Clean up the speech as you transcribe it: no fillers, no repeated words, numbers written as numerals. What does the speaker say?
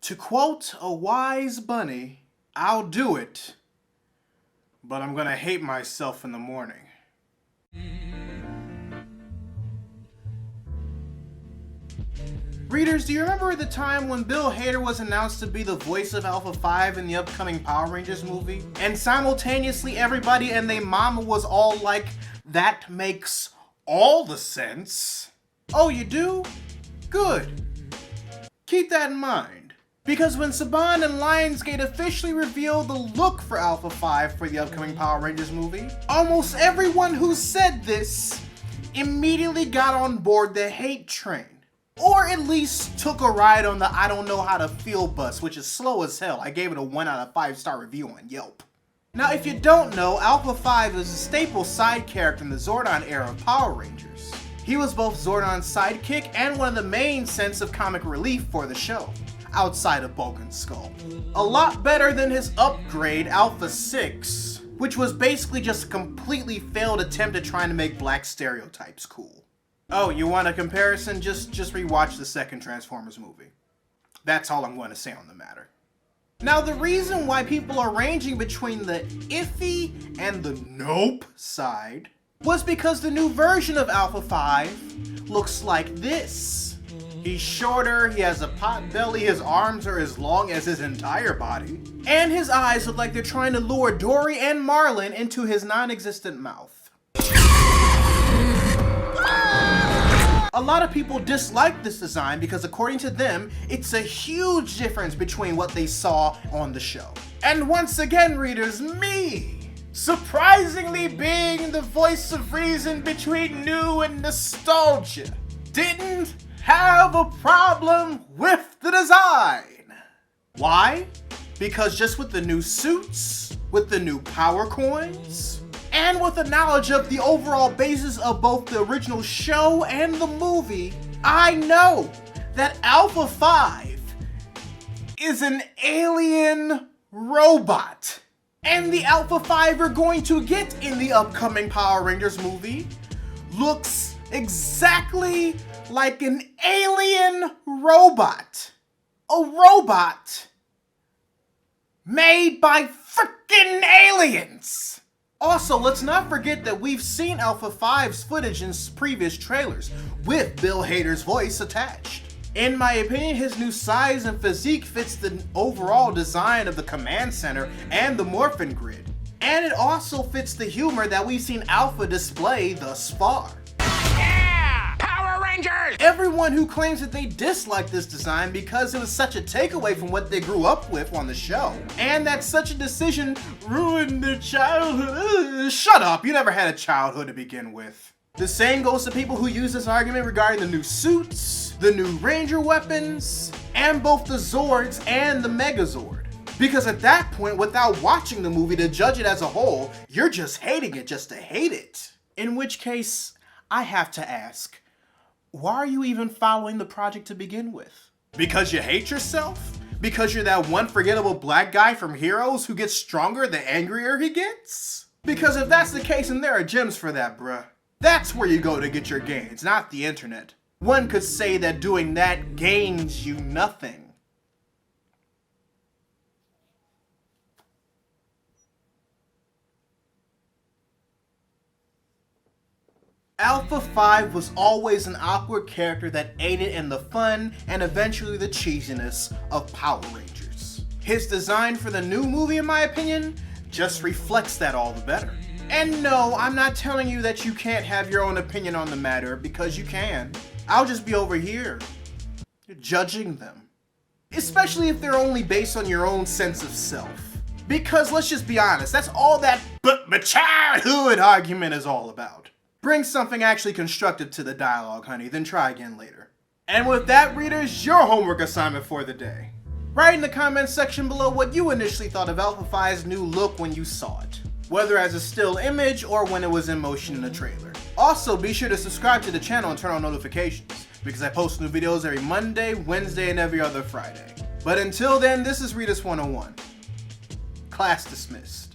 To quote a wise bunny, I'll do it, but I'm gonna hate myself in the morning. Readers, do you remember the time when Bill Hader was announced to be the voice of Alpha 5 in the upcoming Power Rangers movie? And simultaneously everybody and their mama was all like, that makes all the sense. Oh, you do? Good. Keep that in mind. Because when Saban and Lionsgate officially revealed the look for Alpha 5 for the upcoming Power Rangers movie, almost everyone who said this immediately got on board the hate train. Or at least took a ride on the I don't know how to feel bus, which is slow as hell. I gave it a 1 out of 5-star review on Yelp. Now if you don't know, Alpha 5 is a staple side character in the Zordon era of Power Rangers. He was both Zordon's sidekick and one of the main sense of comic relief for the show, outside of Bulk and Skull. A lot better than his upgrade, Alpha 6, which was basically just a completely failed attempt at trying to make black stereotypes cool. Oh, you want a comparison? Just rewatch the second Transformers movie. That's all I'm going to say on the matter. Now, the reason why people are ranging between the iffy and the nope side was because the new version of Alpha 5 looks like this. He's shorter, he has a pot belly, his arms are as long as his entire body, and his eyes look like they're trying to lure Dory and Marlin into his non-existent mouth. A lot of people dislike this design because according to them, it's a huge difference between what they saw on the show. And once again, readers, me, surprisingly being the voice of reason between new and nostalgia, didn't have a problem with the design. Why? Because just with the new suits, with the new power coins, and with the knowledge of the overall basis of both the original show and the movie, I know that Alpha 5 is an alien robot. And the Alpha 5 we're going to get in the upcoming Power Rangers movie looks exactly like an alien robot. A robot made by frickin' aliens. Also, let's not forget that we've seen Alpha 5's footage in previous trailers, with Bill Hader's voice attached. In my opinion, his new size and physique fits the overall design of the command center and the morphin grid. And it also fits the humor that we've seen Alpha display thus far. Yeah! Power Rangers! Everyone who claims that they dislike this design because it was such a takeaway from what they grew up with on the show, and that such a decision ruined their childhood. Shut up, you never had a childhood to begin with. The same goes to people who use this argument regarding the new suits, the new Ranger weapons, and both the Zords and the Megazord. Because at that point, without watching the movie to judge it as a whole, you're just hating it just to hate it. In which case, I have to ask, why are you even following the project to begin with? Because you hate yourself? Because you're that one forgettable black guy from Heroes who gets stronger the angrier he gets? Because if that's the case, then there are gyms for that, bruh. That's where you go to get your gains, not the internet. One could say that doing that gains you nothing. Alpha 5 was always an awkward character that aided in the fun and eventually the cheesiness of Power Rangers. His design for the new movie, in my opinion, just reflects that all the better. And no, I'm not telling you that you can't have your own opinion on the matter, because you can. I'll just be over here, judging them. Especially if they're only based on your own sense of self. Because let's just be honest, that's all that "but my childhood" argument is all about. Bring something actually constructive to the dialogue, honey, then try again later. And with that, readers, your homework assignment for the day. Write in the comments section below what you initially thought of Alpha 5's new look when you saw it, whether as a still image or when it was in motion in the trailer. Also, be sure to subscribe to the channel and turn on notifications, because I post new videos every Monday, Wednesday, and every other Friday. But until then, this is Readus 101. Class dismissed.